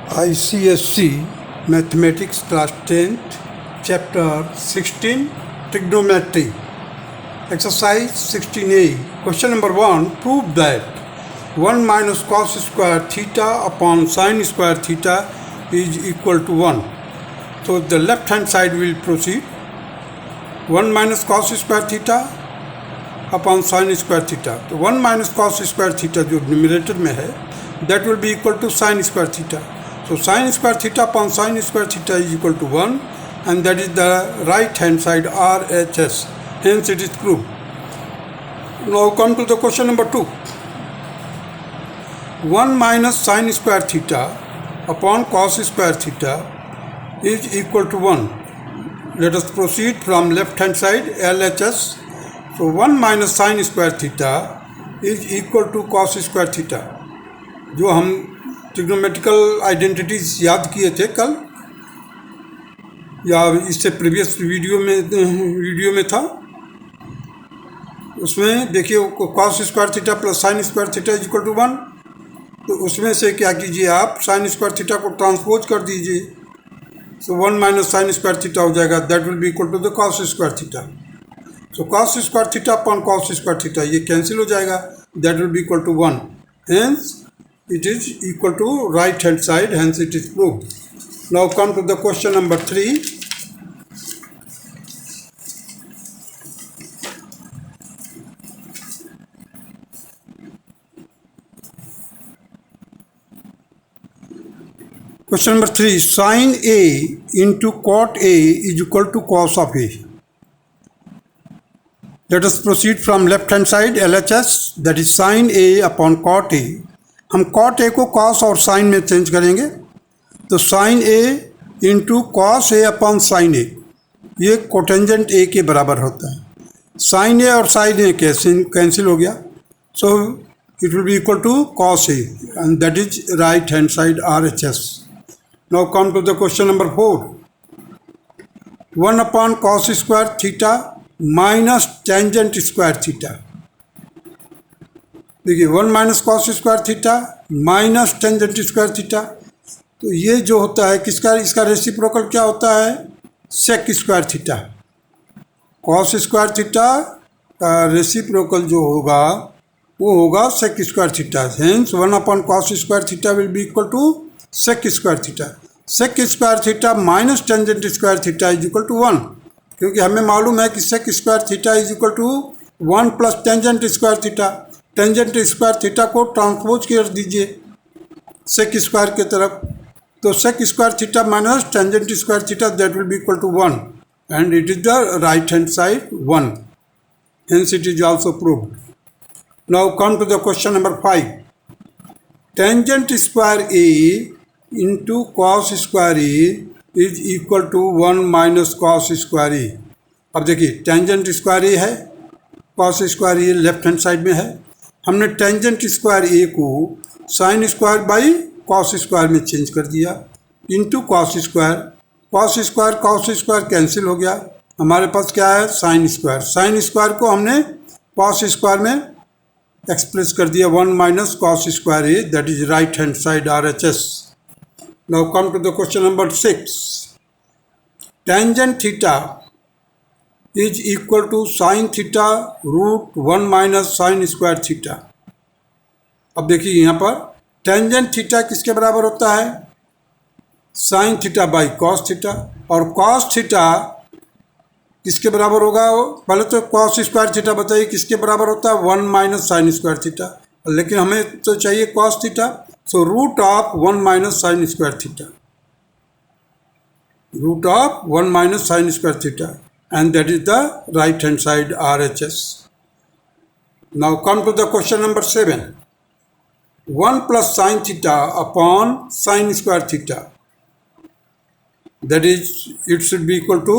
ICSC Mathematics Class 10th Chapter 16 Trigonometry Exercise 16a. Question number 1. Prove that 1 minus cos square theta upon sin square theta is equal to 1. So the left hand side will proceed. 1 minus cos square theta upon sin square theta. तो 1 minus cos square theta जो numerator में है that will be equal to sin square theta. So sin square theta upon sin square theta is equal to 1, and that is the right hand side RHS. Hence it is proved. Now come to the question number 2. 1 minus sin square theta upon cos square theta is equal to 1. Let us proceed from left hand side LHS. So 1 minus sin square theta is equal to cos square theta. जो हम trigonometrical identities याद किए थे कल या इससे previous video में था, उसमें देखिए cos square theta plus sine square theta is equal to 1. तो उसमें से क्या कीजिए आप साइन स्क्वायर थीटा को ट्रांसपोज कर दीजिए. So 1 minus sine square theta हो जाएगा, that will be equal to the cos square theta. So cos square theta upon cos square theta ये कैंसिल हो जाएगा, that will be equal to 1. Hence it is equal to right hand side, hence it is proved. Now come to the question number 3. Question number 3. Sin A into cot A is equal to cos of A. Let us proceed from left hand side LHS, that is sin A upon cot A. हम cot a को cos और sin में change करेंगे. तो sin a into cos A upon sine A ये cotangent a के बराबर होता है. sin a और sin a कैंसिल हो गया, so it will be equal to cos a, and that is right hand side RHS. Now come to the question number 4. 1 upon cos square theta minus tangent square theta. देखिए 1 minus cos square theta minus tangent square theta. तो ये जो होता है किसका, इसका reciprocal क्या होता है, sec square theta. Cos square theta का रेसिप्रोकल जो होगा वो होगा sec square theta. Hence 1 upon cos square theta will be equal to sec square theta. Sec square theta minus tangent square theta is equal to 1, क्योंकि हमें मालूम है कि sec square theta is equal to 1 plus tangent square theta. Tangent square theta को transpose कर दीजिए sec square की तरफ. तो sec square theta minus tangent square theta that will be equal to 1, and it is the right hand side 1. Hence it is also proved. Now come to the question number 5. Tangent square A into cos square A is equal to 1 minus cos square A. अब देखिए tangent square A है, cos square A left hand side में है. हमने tangent square A को sine square by cos square में change कर दिया into cos square. Cos square cancel हो गया, हमारे पास क्या है साइन स्क्वायर. साइन स्क्वायर को हमने कॉस स्क्वायर में एक्सप्रेस कर दिया 1 minus cos square A, that is right hand side RHS. Now come to the question number 6. Tangent theta is equal to sine theta root 1 minus sine square theta. अब देखिए यहाँ पर tangent theta किसके बराबर होता है, sign theta by cos theta. और cos theta किसके बराबर होगा, पहले तो कॉस स्क्वायर थीटा बताइए किसके बराबर होता है, 1 माइनस साइन स्क्वायर थीटा. लेकिन हमें तो चाहिए cos theta, so root of 1 minus sine square theta, root of 1 minus sine square theta, and that is the right hand side RHS. Now come to the question number 7. 1 plus sin theta upon sin square theta, that is it should be equal to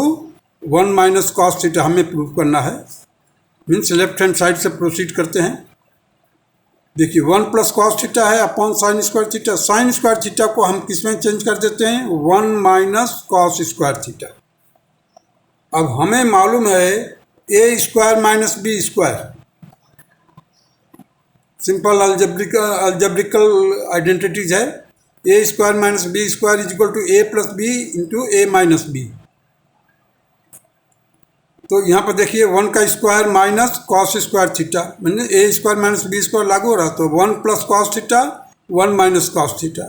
1 minus cos theta. हमें prove करना है, means left hand side से proceed करते हैं. देखिए 1 plus cos theta है upon sine square theta. Sine square theta को हम किस में चेंज कर देते हैं, 1 माइनस कॉस स्क्वायर थीटा. अब हमें मालूम है A square minus B square, simple algebraic identities है. A square minus B square is equal to A plus B into A minus B. तो यहाँ पर देखिए 1 का square minus cos square theta, मैंने A square minus B square लागू हो रहा, तो 1 plus cos theta 1 minus cos theta.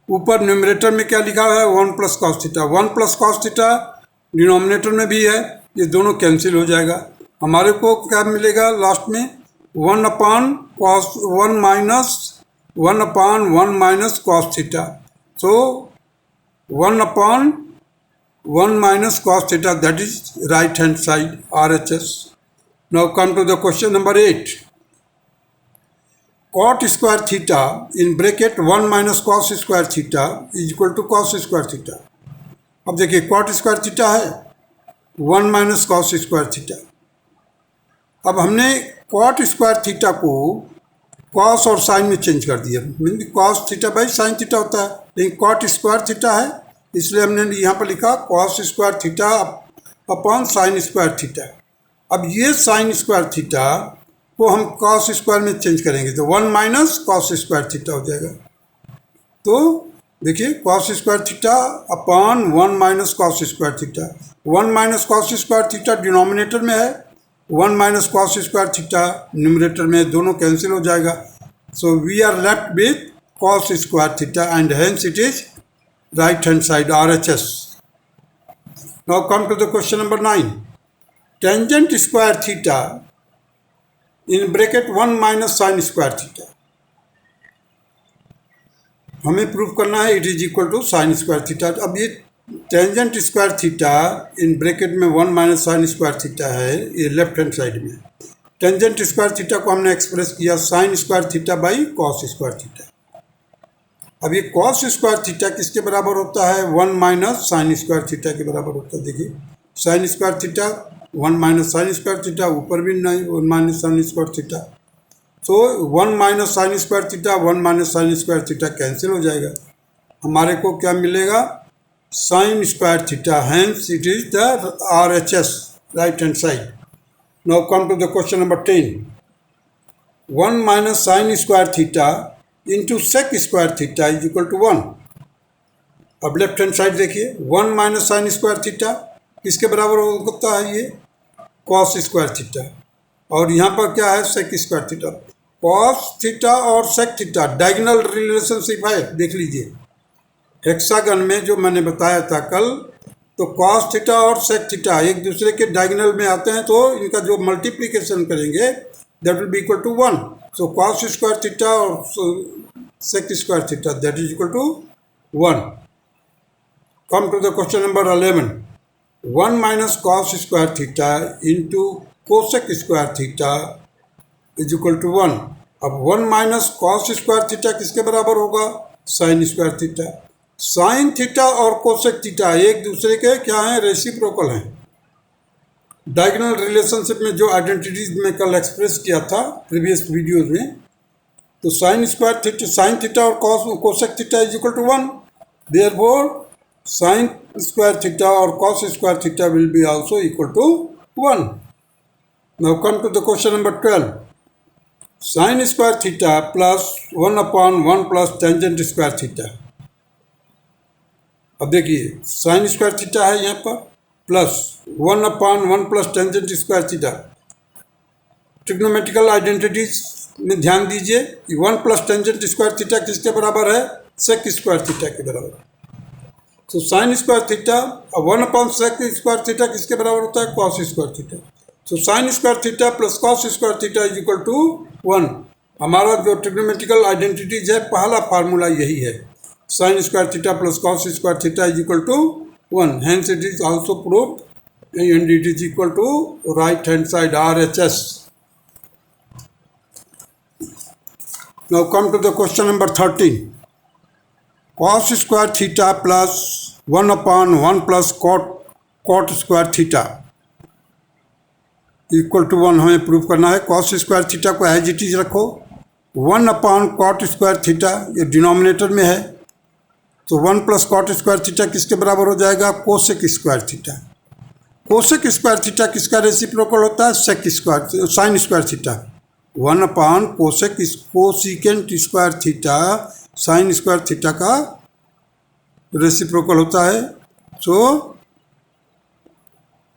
ऊपर न्यूमरेटर में क्या लिखा हुआ है 1 plus cos theta, 1 plus cos theta denominator में भी है, ये दोनों कैंसिल हो जाएगा। हमारे को क्या मिलेगा लास्ट में 1 अपान cos 1 minus 1 upon 1 minus cos theta. So 1 upon 1 minus cos theta, that is right hand side RHS. Now come to the question number 8. Cot square theta in bracket 1 minus cos square theta is equal to cos square theta. अब देखिए cot square theta है 1 minus cos square theta। अब हमने cot square theta को cos और sin में change कर दिया, cos theta by sin theta होता है, लेकिन cot स्क्वायर थीटा है इसलिए हमने यहाँ पर लिखा cos square theta upon sin square theta. अब ये sin स्क्वायर थीटा को हम cos स्क्वायर में चेंज करेंगे तो 1 माइनस cos स्क्वायर थीटा हो जाएगा। तो देखिए cos square theta upon 1 minus cos square theta, 1 minus cos square theta denominator में है, 1 minus cos square theta numerator में, दोनों कैंसिल हो जाएगा। So we are left with cos square theta and hence it is right hand side RHS. Now come to the question number 9. Tangent square theta in bracket 1 minus sin square theta. हमें prove करना है it is equal to sine square theta. अब ये tangent square theta इन bracket में 1 minus sine square theta है, ये left hand side में। Tangent square theta को हमने एक्सप्रेस किया sine square theta by cos square theta. अब ये कॉस स्क्वायर थीटा किसके बराबर होता है 1 माइनस साइन स्क्वायर थीटा के बराबर होता है। देखिए sine square theta 1 minus sine square theta, ऊपर भी नहीं 1 माइनस साइन स्क्वायर थीटा। तो 1 minus sine square theta 1 minus sine square theta cancel हो जाएगा, हमारे को क्या मिलेगा sine square theta, hence it is the RHS right hand side. Now come to the question number 10। 1 minus sine square theta into sec square theta is equal to 1। अब left hand side देखिए 1 minus sine square theta किसके बराबर होता है ये cos square theta, और यहाँ पर क्या है sec square theta. Cos theta और सेक थीटा डायगोनल रिलेशनशिप है, देख लीजिए हेक्सागन में जो मैंने बताया था कल, तो कॉस थीटा और सेक थीटा एक दूसरे के डायगोनल में आते हैं, तो इनका जो मल्टीप्लिकेशन करेंगे that will be equal to 1। So cos square theta और sec square theta that is equal to 1। Come to the question number 11। 1 minus cos square theta into cosec square theta is equal to 1। अब 1 minus cos square theta किसके बराबर होगा sign square theta. Sine theta और cosec theta एक दूसरे के क्या हैं रेसिप्रोकल हैं। डायगोनल रिलेशनशिप में जो आइडेंटिटीज में कल एक्सप्रेस किया था प्रीवियस वीडियोज में, तो sine square theta sine theta और cosec theta is equal to 1, therefore sine square theta और cos square theta will be also equal to 1। Now come to the question number 12। Sine square theta plus 1 upon 1 plus tangent square theta. अब देखिए sine square theta है यहाँ पर plus 1 upon 1 plus tangent square theta. Trigonometrical identities में ध्यान दीजिए 1 plus tangent square theta किसके बराबर है सेक स्क्वायर थीटा के बराबर। तो sine square theta 1 upon sec square theta किसके बराबर होता है कॉस स्क्वायर थीटा। तो sine square theta plus cos square theta is equal to 1। हमारा जो ट्रिग्नोमेट्रिकल आइडेंटिटीज है पहला फार्मूला यही है, sine square theta plus cos square theta is equal to 1, hence it is also proved and it is equal to right hand side RHS. Now come to the question number 13. Cos square theta plus 1 upon 1 plus cot square theta equal to 1 हमें prove करना है। cos square theta को as it is रखो, 1 upon cot square theta ये denominator में है, तो 1 plus cot square theta किसके बराबर हो जाएगा cosec square theta. Cosec square theta किसका रेसिप्रोकल होता है sec square sine square theta. 1 upon cosec cosecant square theta sine square theta का रेसिप्रोकल होता है। So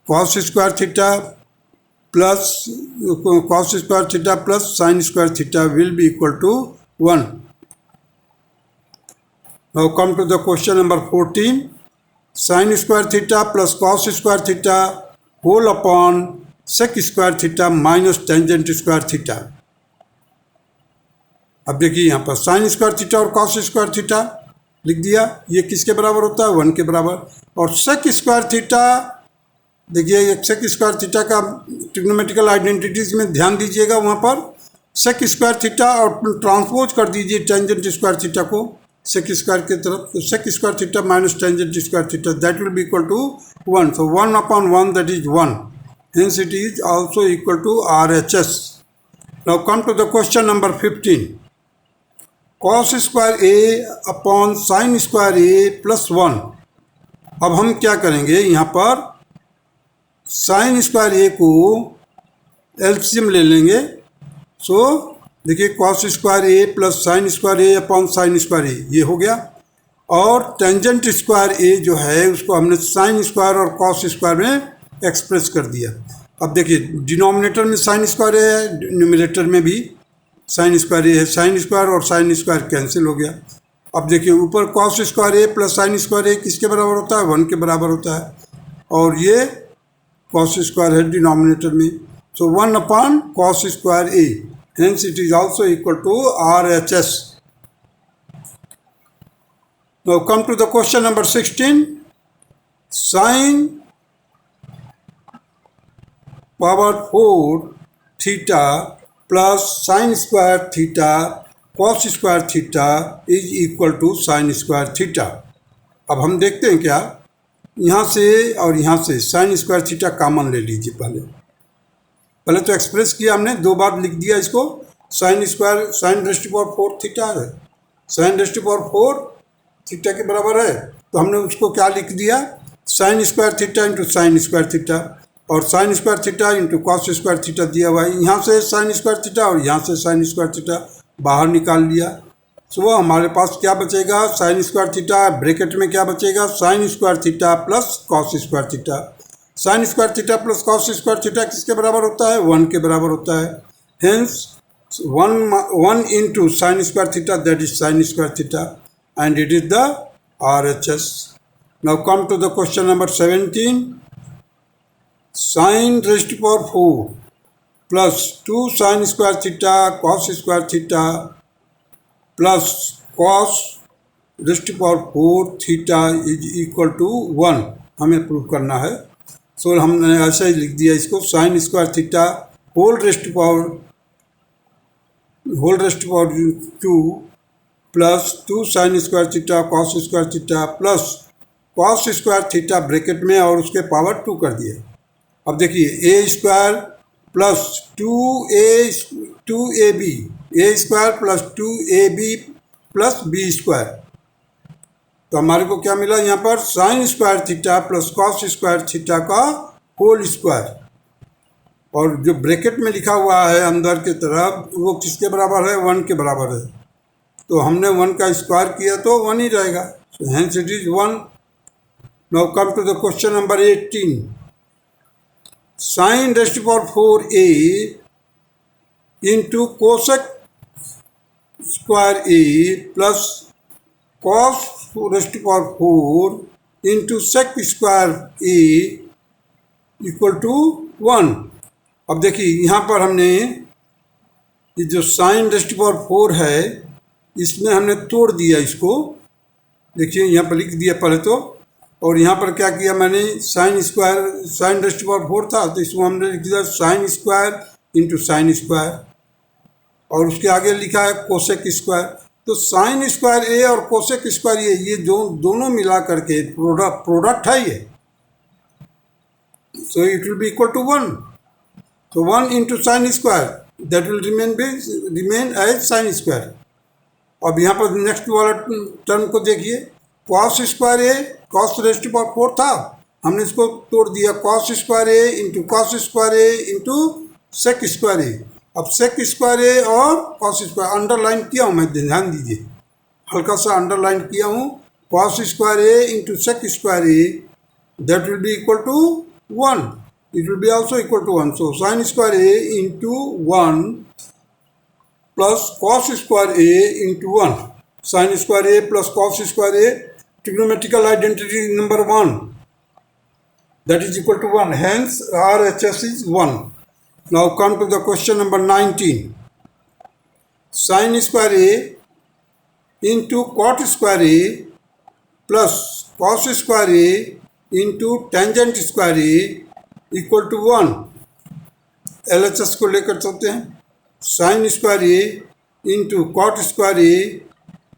cos square theta plus cos square theta plus sine square theta will be equal to 1। Now come to the question number 14. Sin square theta plus cos square theta whole upon sec square theta minus tangent square theta। अब देखिए यहाँ पर sine square theta और cos square theta लिख दिया। ये किसके बराबर होता है? 1 के बराबर। और सेक स्क्वायर थीटा, देखिए सेक स्क्वायर थीटा का ट्रिग्नोमेट्रिकल आइडेंटिटीज में ध्यान दीजिएगा, वहाँ पर सेक स्क्वायर थीटा और ट्रांसपोज कर दीजिए टेंजेंट स्क्वायर थीटा को सेक स्क्वायर की तरफ, तो sec square theta minus tangent square theta that will be equal to 1। So 1/1 that is 1, hence it is also equal to RHS। Now come to the question number 15। Cos square A upon sine square A plus 1। अब हम क्या करेंगे, यहाँ पर sine square A को LCM ले लेंगे। So देखिए cos square A plus sine square A upon sine square A ये हो गया। और टेंजेंट स्क्वायर A जो है उसको हमने साइन स्क्वायर और कॉस स्क्वायर में एक्सप्रेस कर दिया। अब देखिए डिनोमिनेटर में साइन स्क्वायर A है, न्यूमरेटर में भी साइन स्क्वायर A है। साइन स्क्वायर और साइन स्क्वायर कैंसिल हो गया। अब देखिए ऊपर cos square A plus sine square A किसके बराबर होता है? 1 के बराबर होता है। और ये कॉस स्क्वायर है डिनोमिनेटर में। सो 1/cos square A, hence it is also equal to RHS। Now come to the question number 16. Sin power 4 theta plus sin square theta cos square theta is equal to sin square theta। अब हम देखते हैं क्या, यहाँ से और यहाँ से साइन स्क्वायर थीटा कॉमन ले लीजिए। पहले तो एक्सप्रेस किया हमने, 2 बार लिख दिया इसको। Sine square sine rest power 4 theta है, साइन रेस्ट पावर 4 थीटा के बराबर है, तो हमने उसको क्या लिख दिया? Sine square theta into sine square theta, और sine square theta into cos square theta दिया हुआ है। यहाँ से साइन स्क्वायर थीटा और यहाँ से साइन स्क्वायर थीटा बाहर निकाल लिया। सो हमारे पास क्या बचेगा? साइन स्क्वायर थीटा ब्रैकेट में क्या बचेगा? Sine square theta plus cos square theta. Sine square theta plus cos square theta किसके बराबर होता है? 1 के बराबर होता है। Hence 1 into sine square theta that is sine square theta and it is the RHS। Now come to the question number 17। Sine rest power 4 plus 2 sine square theta cos square theta plus cos raised power 4 theta is equal to 1 हमें prove करना है। सो हमने ऐसा ही लिख दिया इसको, sine square theta whole rest power 2 plus 2 sine square theta cos square theta plus cos square theta bracket में और उसके पावर 2 कर दिया। अब देखिए A square plus 2ab, A square plus 2ab plus B square, तो हमारे को क्या मिला यहाँ पर? Sine square theta plus cos square theta का होल स्क्वायर, और जो ब्रैकेट में लिखा हुआ है अंदर की तरफ वो किसके बराबर है? 1 के बराबर है। तो हमने 1 का स्क्वायर किया तो 1 ही रहेगा। So hence it is 1। Now come to the question number 18। Sine rest power 4a into cosec square A plus cos raised power 4 into sec square A equal to 1। अब देखिए यहाँ पर हमने ये जो साइन रेस्ट पावर 4 है इसमें हमने तोड़ दिया इसको। देखिए यहाँ पर लिख दिया पहले तो, और यहाँ पर क्या किया मैंने? Sine square sine rest power 4 था तो इसको हमने लिख दिया sine square into sine square, और उसके आगे लिखा है कोसेक स्क्वायर। तो साइन स्क्वायर A और कोसेक स्क्वायर A ये जो दोनों मिला करके प्रोडक्ट है ये, so it will be equal to 1। तो 1 into sine square that will remain as sine square. अब यहाँ पर नेक्स्ट वाला टर्म को देखिए, cos square A cos raised power 4 था, हमने इसको तोड़ दिया cos square A into cos square A into sec square A। अब सेक स्क्वायर A और कॉस स्क्वायर अंडरलाइन किया हूँ मैं, ध्यान दीजिए, हल्का सा अंडरलाइन किया हूँ, cos square A into sec square A, that will be equal to 1. It will be also equal to 1. So sin square a into 1 plus cos square a into 1. Sin square a plus cos square a, trigonometrical identity number 1. That is equal to 1. Hence RHS is 1. Now come to the question number 19. Sin square a into cot square a plus cos square a into tangent square a equal to 1. LHS को लेकर चलते हैं. Sine square A into cot square A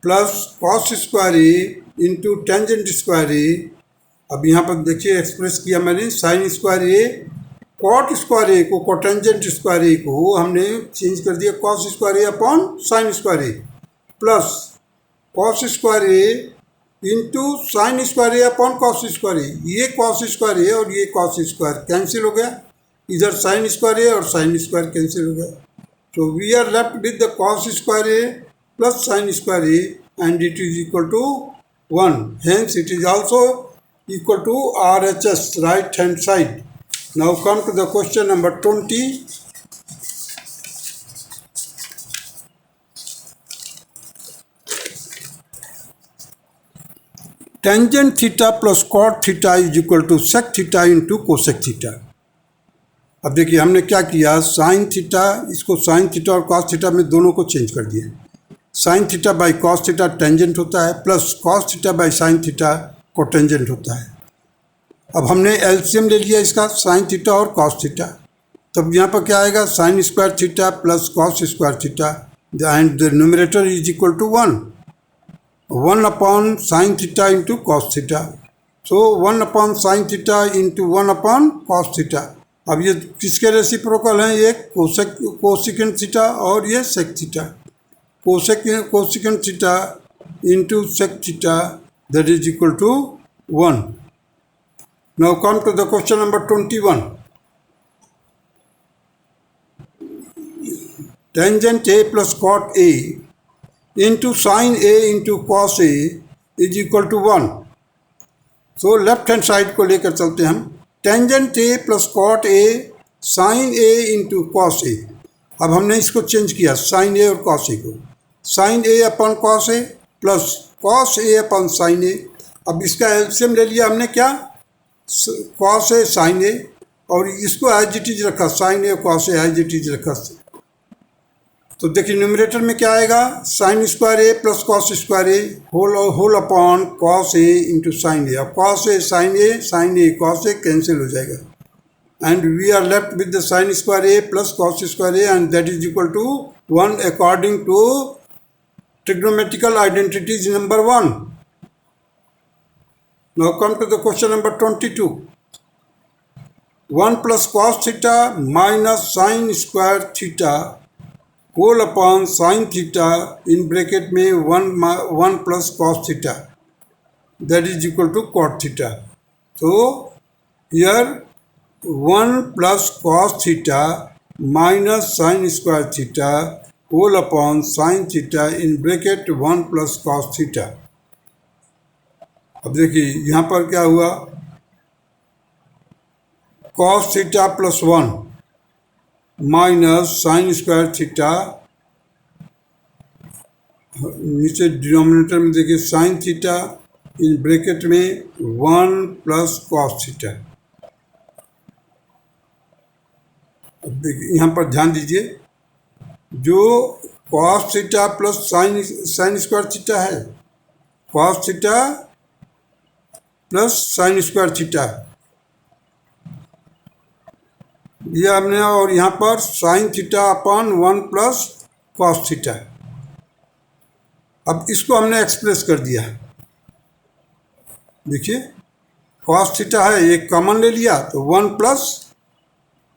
plus cos square A into tangent square A. अब यहाँ पर देखिए express किया मैंने, sine square A cot square A को कोटेंजेंट स्क्वायर ए को हमने चेंज कर दिया cos square A upon sine square A plus cos square A into sine square A upon cos square A. ये कॉस स्क्वायर ए और ये cos square cancel हो गया, इधर साइन स्क्वायर ए और साइन स्क्वायर कैंसिल हो गया. तो we are left with the cos square A plus sine square A and it is equal to 1. Hence it is also equal to RHS, right hand side. Now come to the question number 20. Tangent theta plus cot theta is equal to sec theta into cosec theta. अब देखिए हमने क्या किया, sine theta, इसको sine theta और cos theta में दोनों को चेंज कर दिया. Sine theta by cos theta tangent होता है plus cos theta by sine theta cotangent होता है. अब हमने एलसीएम ले लिया इसका, साइन थीटा और कॉस थीटा. तब यहाँ पर क्या आएगा, sine square theta plus cos square theta and the numerator is equal to 1. 1 upon sin theta into cos theta. So 1 upon sin theta into 1 upon cos theta. अब ये किसके reciprocal हैं, ये कोसेकेंट थीटा और ये sec theta. Cosecant theta into sec theta that is equal to 1. Now come to the question number 21. Tangent A plus cot A into sin A into cos A is equal to 1. So left hand side को लेकर चलते हैं हम. Tangent A plus cot A sin A into cos A. अब हमने इसको change किया sin A और cos A को. sin A upon cos A plus cos A upon sin A. अब इसका एलसीएम ले लिया हमने, क्या, cos A sin A, और इसको एज इट इज रखा, sin A cos A as it is रखा. तो देखिए न्यूमरेटर में क्या आएगा, sine square A plus cos square A whole upon cos A into sine A. अब cos A sine A cos A cancel हो जाएगा and we are left with the sine square A plus cos square A and that is equal to 1 according to trigonometrical identities number 1. Now come to the question number 22. 1 plus cos theta minus sine square theta whole upon sine theta in bracket में 1 plus cos theta that is equal to cot theta. तो here 1 plus cos theta minus sine square theta whole upon sine theta in bracket 1 plus cos theta. अब देखिए यहाँ पर क्या हुआ, cos theta plus 1 minus sine square theta, नीचे denominator में देखिए साइन थीटा इन ब्रैकेट में 1 प्लस कॉस थीटा. अब देखिए यहाँ पर ध्यान दीजिए, जो cos theta plus sine square theta है, cos theta plus sine square theta ये हमने, और यहाँ पर sine theta upon 1 plus cos theta. अब इसको हमने एक्सप्रेस कर दिया. देखिए कॉस थीटा है, एक कॉमन ले लिया तो 1 प्लस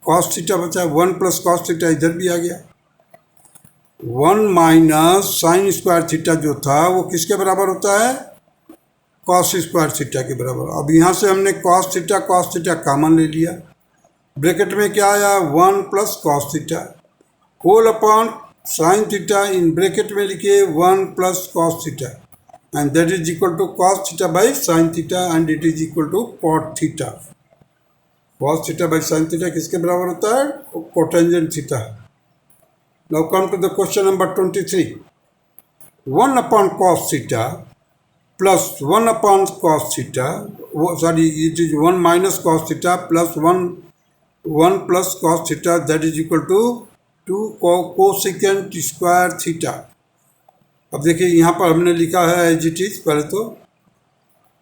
कॉस थीटा बचा, 1 प्लस कॉस थीटा इधर भी आ गया. 1 माइनस साइन स्क्वायर थीटा जो था वो किसके बराबर होता है, कॉस स्क्वायर थीटा के बराबर. अब यहाँ से हमने कॉस थीटा कॉमन ले लिया, ब्रैकेट में क्या आया 1 plus cos theta whole upon sine theta इन ब्रैकेट में लिखिए 1 plus cos theta. and that is equal to cos theta by sin theta and it is equal to cot theta. Cos theta by sin theta किसके बराबर होता है? Cotangent theta. Now come to the question number 23. 1 upon cos theta plus 1 upon cos theta, sorry, it is 1 minus cos theta plus 1 plus cos theta, that is equal to 2 cosecant square theta. अब देखिए यहाँ पर हमने लिखा है as it is पहले तो।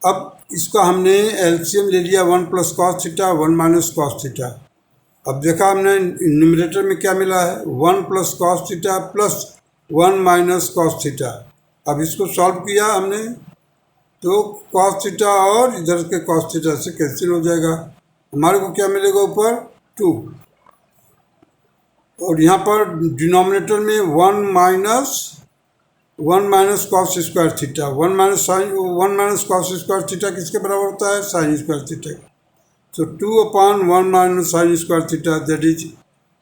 अब इसका हमने एलसीएम ले लिया 1 plus cos theta 1 minus cos theta. अब देखा हमने न्यूमरेटर में क्या मिला है 1 plus cos theta plus 1 minus cos theta. अब इसको सॉल्व किया हमने तो कॉस थीटा और इधर के कॉस थीटा से कैंसिल हो जाएगा, हमारे को क्या मिलेगा ऊपर 2, और यहाँ पर डिनोमिनेटर में 1 minus cos square theta, 1 minus cos square theta किसके बराबर होता है sine square theta. So 2 upon 1 minus sine square theta that is,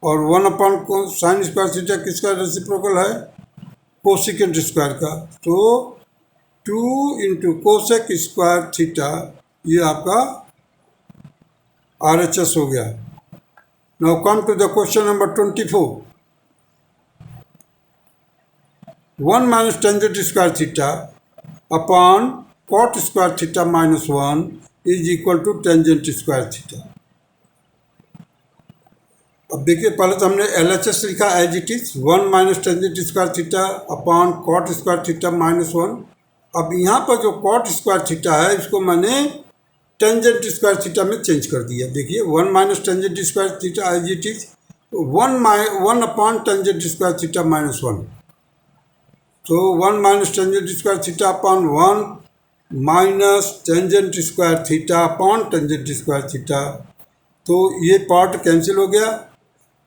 और 1 अपॉन साइन स्क्वायर थीटा किसका रेसिप्रोकल है कोसेकेंट स्क्वायर का, तो 2 इंटू कोसेक स्क्वायर थीटा ये आपका RHS हो गया। Now come to the question number 24. 1 minus tangent square theta upon cot square theta minus 1 is equal to tangent square theta. अब देखिए पहले तो हमने LHS लिखा as it is 1 minus tangent square theta upon cot square theta minus 1। अब यहाँ पर जो कॉट स्क्वायर थीटा है इसको मैंने टेंजेंट स्क्वायर थीटा में चेंज कर दिया। देखिए 1 minus tangent square theta as it is 1 upon tangent square theta minus 1। तो 1 minus tangent square theta upon 1 minus tangent square theta upon tangent square theta, तो ये पार्ट कैंसिल हो गया,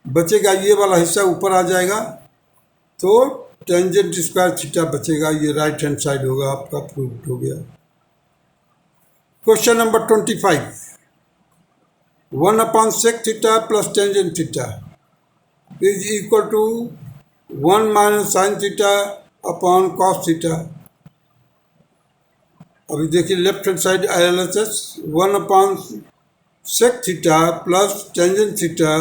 बचेगा ये वाला हिस्सा ऊपर आ जाएगा, तो टेंजेंट स्क्वायर थीटा बचेगा, ये राइट हैंड साइड होगा आपका, प्रूव्ड हो गया। Question number 25. 1 upon sec theta plus tangent theta is equal to 1 minus sine theta upon cos theta. अभी देखिए left hand side LHS 1 upon sec theta plus tangent theta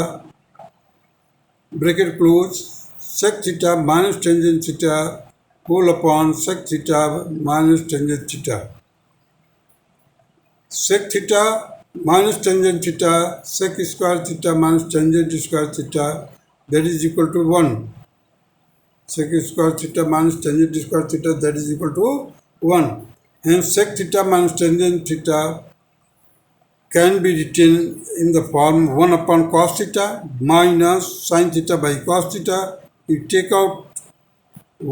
bracket close sec theta minus tangent theta whole upon sec theta minus tangent theta. Sec theta minus tangent theta sec square theta minus tangent square theta that is equal to 1। sec square theta minus tangent square theta that is equal to 1. Hence sec theta minus tangent theta can be written in the form 1 upon cos theta minus sin theta by cos theta. You take out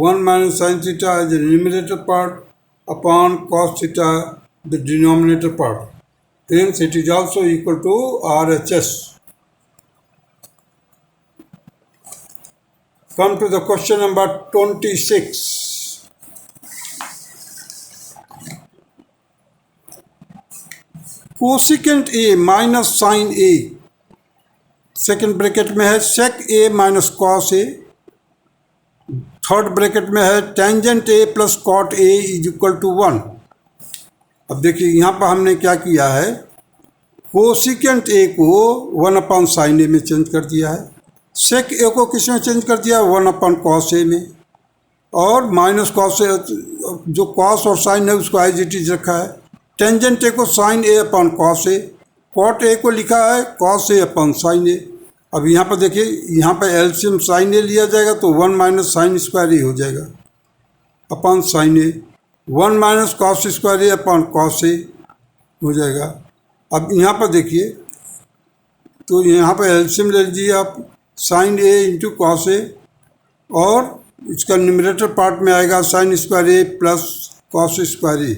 1 minus sin theta as the numerator part upon cos theta the denominator part. Hence it is also equal to RHS. Come to the question number 26. Cosecant A minus sin A, second bracket में है sec A minus cos A, third bracket में है tangent A plus cot A is equal to 1। अब देखिए यहाँ पर हमने क्या किया है कोसिकेंट A को 1 अपॉन साइन A में चेंज कर दिया है, सेक ए को किस में चेंज कर दिया 1 अपॉन कॉस ए में, और माइनस कॉस ए जो कॉस और साइन है उसको एज इट इज रखा है, टेंजेंट ए को sine A upon cos A, cot A को लिखा है cos A upon sine A. अब यहाँ पर देखिए यहाँ पर एलसीएम साइन ए लिया जाएगा तो 1 माइनस साइन स्क्वायर ए हो जाएगा upon sine A, 1 minus cos square A upon cos ए हो जाएगा। अब यहाँ पर देखिए तो यहाँ पर एलसीएम ले लीजिए आप साइन ए इंटू कॉस ए, और इसका न्यूमरेटर पार्ट में आएगा sine square A plus cos square A.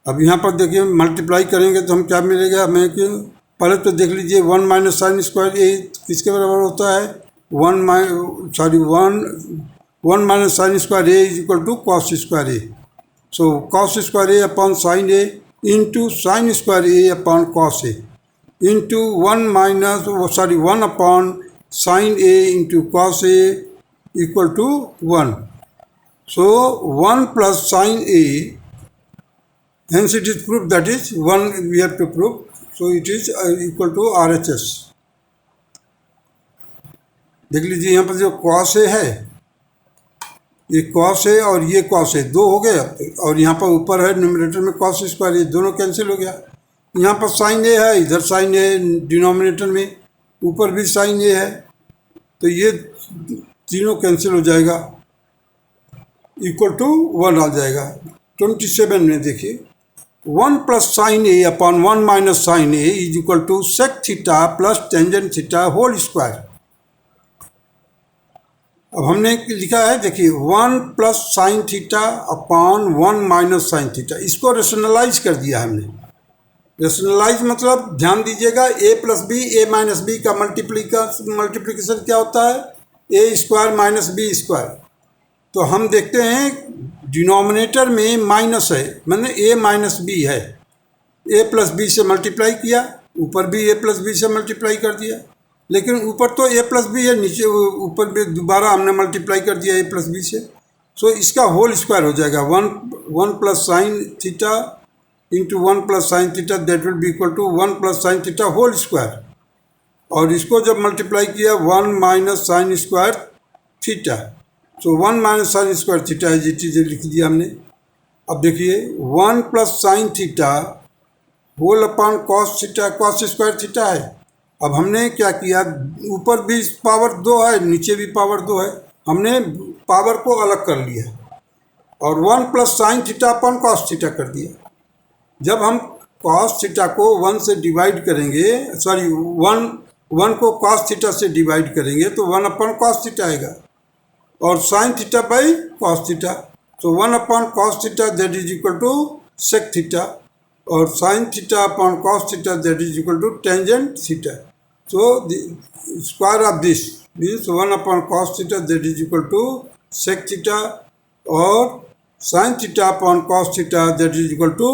अब यहाँ पर देखिए मल्टीप्लाई करेंगे तो हम क्या मिलेगा हमें कि पहले तो देख लीजिए 1 माइनस साइन स्क्वायर ए किसके बराबर होता है 1 minus sine square A is equal to cos square A. So cos square A upon sine A into sine square A upon cos A into 1 upon sine A into cos A equal to 1। So 1 plus sin A, hence it is proved, that is 1 we have to prove. So it is equal to RHS. देख लीजिए यहाँ पर जो cos A है, ये cos A और ये cos A दो हो गया, और यहाँ पर ऊपर है न्यूमरेटर में cos स्क्वायर, ये दोनों कैंसिल हो गया। यहाँ पर sin A है, इधर sin A डिनोमिनेटर में, ऊपर भी sin A है, तो ये तीनों कैंसिल हो जाएगा, इक्वल टू 1 आ जाएगा। 27 में देखिए 1 plus sine A upon 1 minus sine A is equal to sec theta plus tangent theta whole square. अब हमने लिखा है, देखिए 1 plus sine theta upon 1 minus sine theta, इसको रेशनलाइज कर दिया हमने। रेशनलाइज मतलब ध्यान दीजिएगा, A plus B, A minus B का मल्टीप्लिकेशन क्या होता है, A square minus B square. तो हम देखते हैं डिनोमिनेटर में माइनस है, मैंने ए माइनस बी है, ए प्लस बी से मल्टीप्लाई किया, ऊपर भी ए प्लस बी से मल्टीप्लाई कर दिया, लेकिन ऊपर तो ए प्लस बी है, नीचे ऊपर भी दोबारा हमने मल्टीप्लाई कर दिया ए प्लस बी से। सो इसका होल स्क्वायर हो जाएगा 1 plus sine theta into 1 plus sine theta, that will be equal to 1 plus sine theta whole square. और इसको जब मल्टीप्लाई किया 1 माइनस साइन स्क्वायर थीटा, तो 1 माइनस साइन स्क्वायर थीटा है, ये चीज़ें लिख दिया हमने। अब देखिए 1 plus sine theta whole upon cos theta, cos square theta है। अब हमने क्या किया, ऊपर भी पावर 2 है, नीचे भी पावर 2 है, हमने पावर को अलग कर लिया और 1 plus sine theta upon cos theta कर दिया। जब हम कॉस थीटा को 1 से डिवाइड करेंगे, सॉरी 1 को कॉस थीटा से डिवाइड करेंगे तो 1 अपॉन कॉस थीटा आएगा, और sine theta by cos theta, तो 1 upon cos theta that is equal to sec theta, और sine theta upon cos theta that is equal to tangent theta. So square of this means 1 upon cos theta that is equal to sec theta, और sine theta upon cos theta that is equal to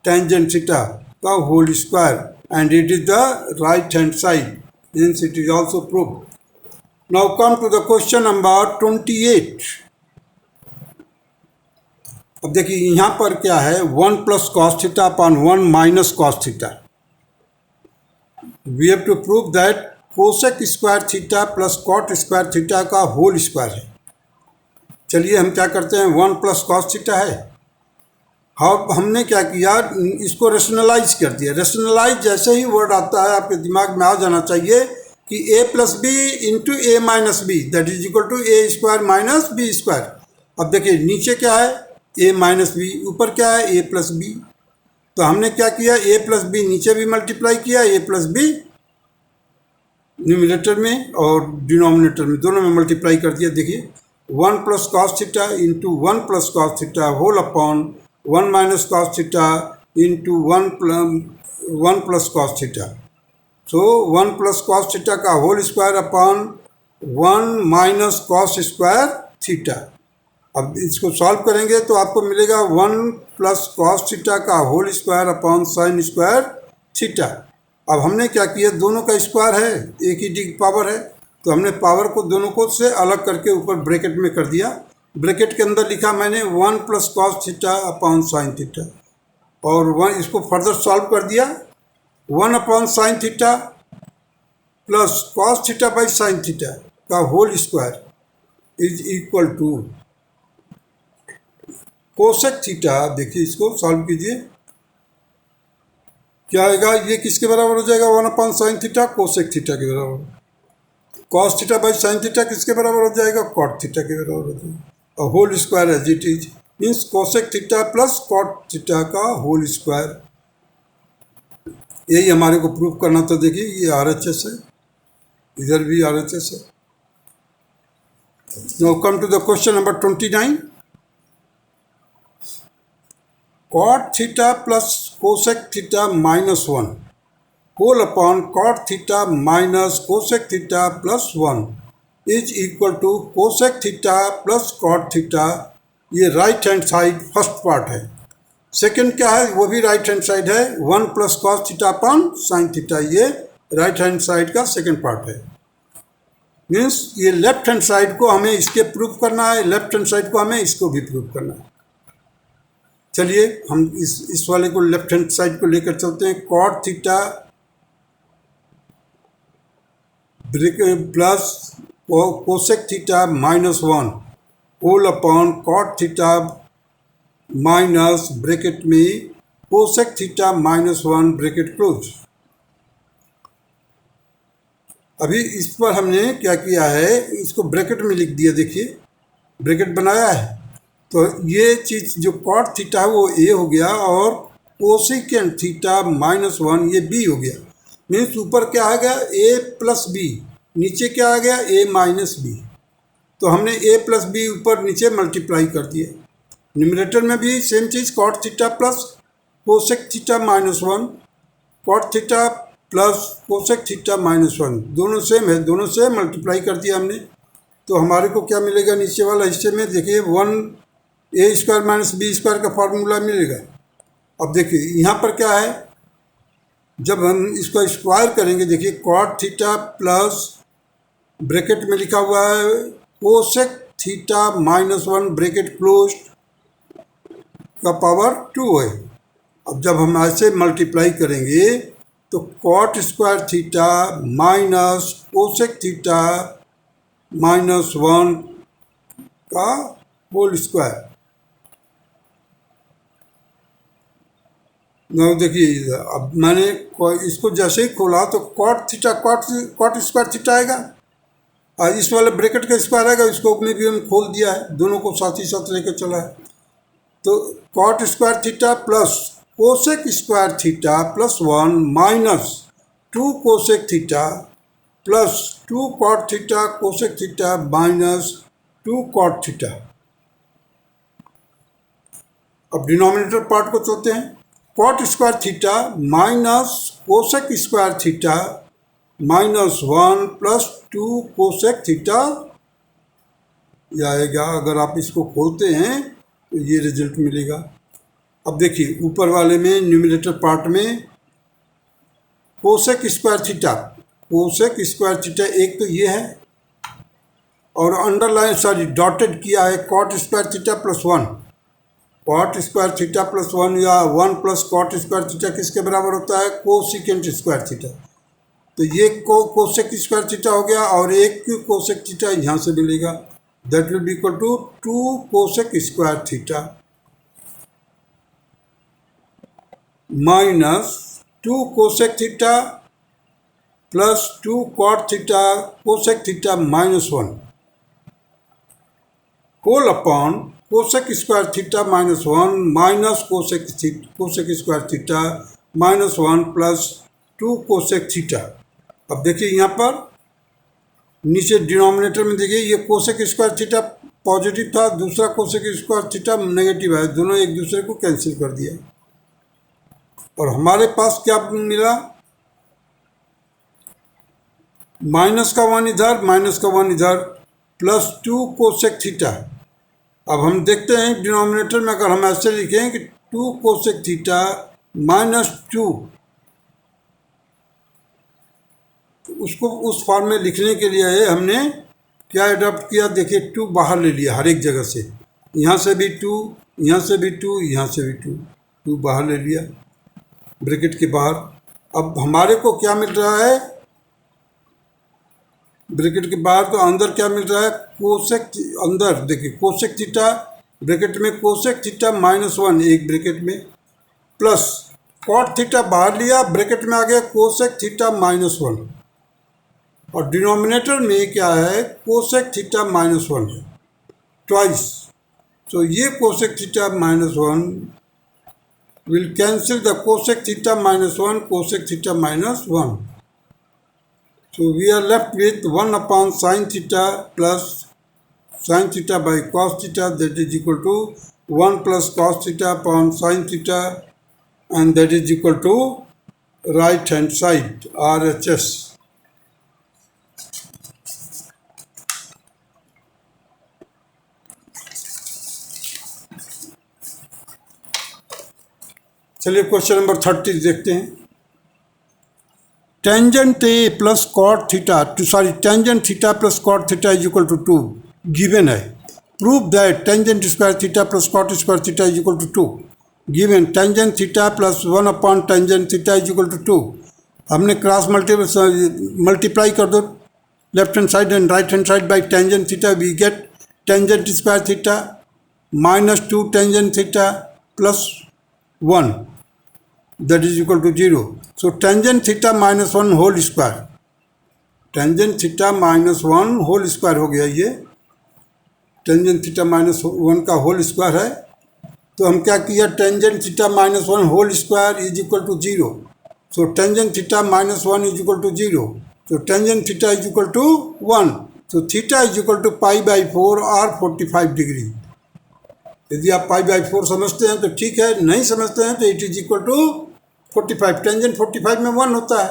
tangent theta का whole square, and it is the right hand side, means it is also proved. Now come to the question number 28. अब देखिए यहाँ पर क्या है, 1 plus cos theta upon 1 minus cos theta. We have to prove that cosec square theta plus cot square theta का whole square है। चलिए हम क्या करते हैं, 1 प्लस कॉस थीटा है, अब हमने क्या किया, इसको रेशनलाइज कर दिया। रेशनलाइज जैसे ही वर्ड आता है आपके दिमाग में आ जाना चाहिए कि a plus B into A minus B that is equal to A square minus B square. अब देखिए नीचे क्या है, a माइनस बी, ऊपर क्या है, a प्लस बी। तो हमने क्या किया, a प्लस बी नीचे भी मल्टीप्लाई किया, a प्लस बी न्यूमिनेटर में और डिनोमिनेटर में दोनों में मल्टीप्लाई कर दिया। देखिए 1 plus cos theta into 1 plus cos theta whole upon 1 minus cos theta into 1 plus cos theta. So 1 plus cos theta का whole square upon 1 minus cos square theta. अब इसको सॉल्व करेंगे तो आपको मिलेगा 1 प्लस कॉस थीटा का whole square upon sine square theta. अब हमने क्या किया, दोनों का स्क्वायर है, एक ही डी पावर है, तो हमने पावर को दोनों को से अलग करके ऊपर ब्रैकेट में कर दिया। ब्रैकेट के अंदर लिखा मैंने 1 plus cos theta upon sine theta, और 1 इसको फर्दर सॉल्व कर दिया। 1 upon sine theta plus cos theta by sine theta का whole square is equal to cosec theta. देखिए इसको सॉल्व कीजिए, क्या आएगा, ये किसके बराबर हो जाएगा, 1 upon sine theta cosec theta के बराबर। Cos theta by sine theta किसके बराबर हो जाएगा, कॉट थीटा के बराबर हो जाएगा, और whole square as it is means cosec theta plus cot theta का होल स्क्वायर। यही हमारे को प्रूव करना था। देखिए ये RHS है, इधर भी RHS है। Now come to the question number 29। Cot theta plus cosec theta minus 1 whole upon cot theta minus cosec theta plus 1 is equal to cosec theta plus cot theta. ये right hand side first part है। Second क्या है, वो भी right hand side है, 1 plus cos theta upon sine theta, ये right hand side का second part है। मीन्स ये लेफ्ट हैंड साइड को हमें इसके प्रूव करना है, लेफ्ट हैंड साइड को हमें इसको भी प्रूव करना है। चलिए हम इस वाले को लेफ्ट हैंड साइड को लेकर चलते हैं। Cot theta plus cosec theta -1 whole upon cot theta minus bracket में कोसेक थीटा -1 ब्रैकेट क्लोज। अभी इस पर हमने क्या किया है, इसको ब्रैकेट में लिख दिया। देखिए ब्रैकेट बनाया है, तो ये चीज़ जो कॉट थीटा है वो ए हो गया और कोसेकेंट थीटा -1 ये बी हो गया। मीन्स ऊपर क्या आ गया, ए प्लस बी, नीचे क्या आ गया, ए माइनस बी। तो हमने ए प्लस बी ऊपर नीचे मल्टीप्लाई कर दिया। न्यूमरेटर में भी सेम चीज़, cot theta plus cosec theta -1, cot theta plus cosec theta -1, दोनों सेम है, दोनों से मल्टीप्लाई कर दिया हमने। तो हमारे को क्या मिलेगा, नीचे वाला हिस्से में देखिए 1a² माइनस b² का फार्मूला मिलेगा। अब देखिए यहाँ पर क्या है, जब हम इसको स्क्वायर करेंगे, देखिए कॉट थीटा प्लस ब्रैकेट में लिखा हुआ है कोसेक थीटा -1 ब्रैकेट क्लोज का पावर 2 है। अब जब हम ऐसे मल्टीप्लाई करेंगे तो cot square theta minus cosec theta -1 का होल स्क्वायर। ना देखिए अब मैंने इसको जैसे ही खोला तो कॉट स्क्वायर थीटा आएगा और इस वाले ब्रैकेट का स्क्वायर आएगा, इसको में भी हम खोल दिया है, दोनों को साथ ही साथ लेकर चला है। तो cot square theta plus cosec square theta +1 minus 2 cosec theta plus 2 cot theta cosec theta -2 cot theta. अब डिनोमिनेटर पार्ट को चलते हैं। Cot square theta minus cosec square theta -1 plus 2 cosec theta ये आएगा। अगर आप इसको खोलते हैं तो ये रिजल्ट मिलेगा। अब देखिए ऊपर वाले में न्यूमरेटर पार्ट में कोसेक स्क्वायर थीटा एक तो ये है और अंडरलाइन डॉटेड किया है cot square theta +1। Cot square theta +1 या 1 प्लस कॉट स्क्वायर थीटा किसके बराबर होता है, कोसेकेंट स्क्वायर थीटा। तो ये कोसेक स्क्वायर थीटा हो गया और एक कोसेक थीटा यहाँ से मिलेगा, that will be equal to 2 cosec square theta minus 2 cosec theta plus 2 cot theta cosec theta -1 whole upon cosec square theta -1 minus cosec square theta -1 plus 2 cosec theta. अब देखिए यहाँ पर नीचे डिनोमिनेटर में देखिए ये कोसेक स्क्वायर थीटा पॉजिटिव था, दूसरा कोसेक स्क्वायर थीटा नेगेटिव है, दोनों एक दूसरे को कैंसिल कर दिया और हमारे पास क्या मिला, माइनस का 1 इधर माइनस का 1 इधर +2 कोसेक थीटा। अब हम देखते हैं डिनोमिनेटर में अगर हम ऐसे लिखें कि 2 कोसेक थीटा -2, तो उसको उस फॉर्म में लिखने के लिए हमने क्या एडॉप्ट किया, देखिए 2 बाहर ले लिया हर एक जगह से, यहाँ से भी 2, यहाँ से भी 2, यहाँ से भी 2 बाहर ले लिया ब्रैकेट के बाहर। अब हमारे को क्या मिल रहा है ब्रैकेट के बाहर, तो अंदर क्या मिल रहा है, कोसेक अंदर देखिए कोसेक थीटा ब्रैकेट में कोसेक थीटा -1 एक ब्रैकेट में प्लस कॉट थीटा बाहर लिया, ब्रैकेट में आ गया कोसेक थीटा -1 और डिनोमिनेटर में क्या है, कोसेक थीटा -1 है ट्वाइस। तो ये cosec theta -1 will cancel the cosec theta -1 cosec theta -1. So we are left with 1 upon sin theta plus sin theta by cos theta, that is equal to 1 plus cos theta upon sin theta, and that is equal to right hand side RHS. चलिए question number 30 देखते हैं। Tangent A plus cot theta tangent theta plus cot theta is equal to 2 given है। Prove that tangent square theta plus cot square theta is equal to 2 given. Tangent theta plus 1 upon tangent theta is equal to 2। हमने cross multiply कर दो left hand side and right hand side by tangent theta, we get tangent square theta minus 2 tangent theta plus 1 that is equal to 0. So tangent theta minus 1 whole square, tangent theta minus 1 whole square हो गया। ये tangent theta minus 1 का whole square है। तो हम क्या किया, tangent theta minus 1 whole square is equal to 0. So tangent theta minus 1 is equal to 0. So tangent theta is equal to 1. So theta is equal to pi by 4 or 45 degree. यदि आप pi by 4 समझते हैं तो ठीक है, नहीं समझते हैं तो it is equal to 45। Tangent 45 में 1 होता है।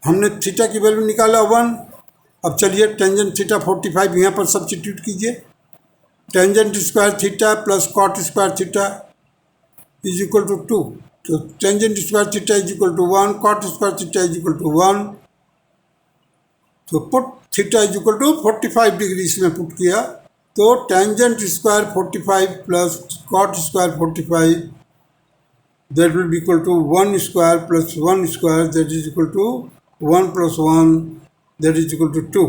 हमने थीटा की वैल्यू निकाला 1। अब चलिए टेंजेंट थीटा 45 यहाँ पर सब्स्टिट्यूट कीजिए। Tangent square theta plus cot square theta is equal to 2। तो tangent square theta is equal to 1, cot square theta is equal to 1। तो put theta is equal to 45 degree इसमें put किया। तो tangent square 45 plus cot square 45 that will be equal to 1 square plus 1 square that is equal to 1 plus 1 that is equal to 2.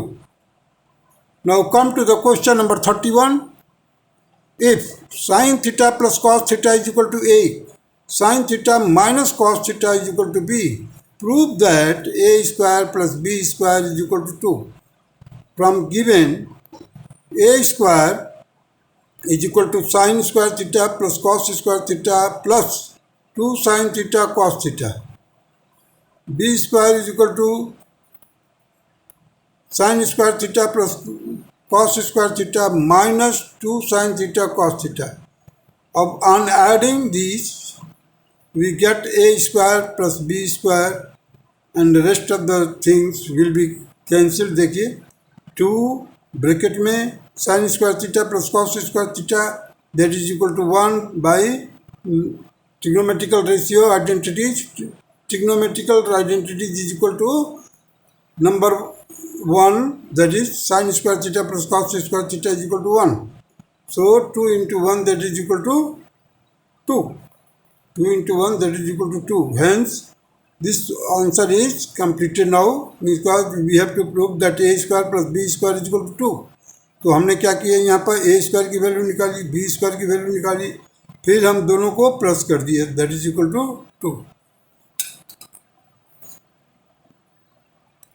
Now come to the question number 31. If sin theta plus cos theta is equal to A, sin theta minus cos theta is equal to B, prove that A square plus B square is equal to 2. From given A square is equal to sin square theta plus cos square theta plus 2 sin theta cos theta. B square is equal to sin square theta plus cos square theta minus 2 sin theta cos theta. On adding these, we get A square plus B square and the rest of the things will be cancelled। देखिए 2 bracket में sin square theta plus cos square theta that is equal to 1 by trigonometrical ratio identities is equal to number 1, that is sin square theta plus cos square theta is equal to 1. So 2 into 1 that is equal to 2. 2 into 1 that is equal to 2. Hence this answer is completed now because we have to prove that A square plus B square is equal to 2. तो हमने क्या किया, यहाँ पर A square की value निकाली, B square की value निकाली, फिर हम दोनों को प्लस कर दिए, दैट इज इक्वल टू 2।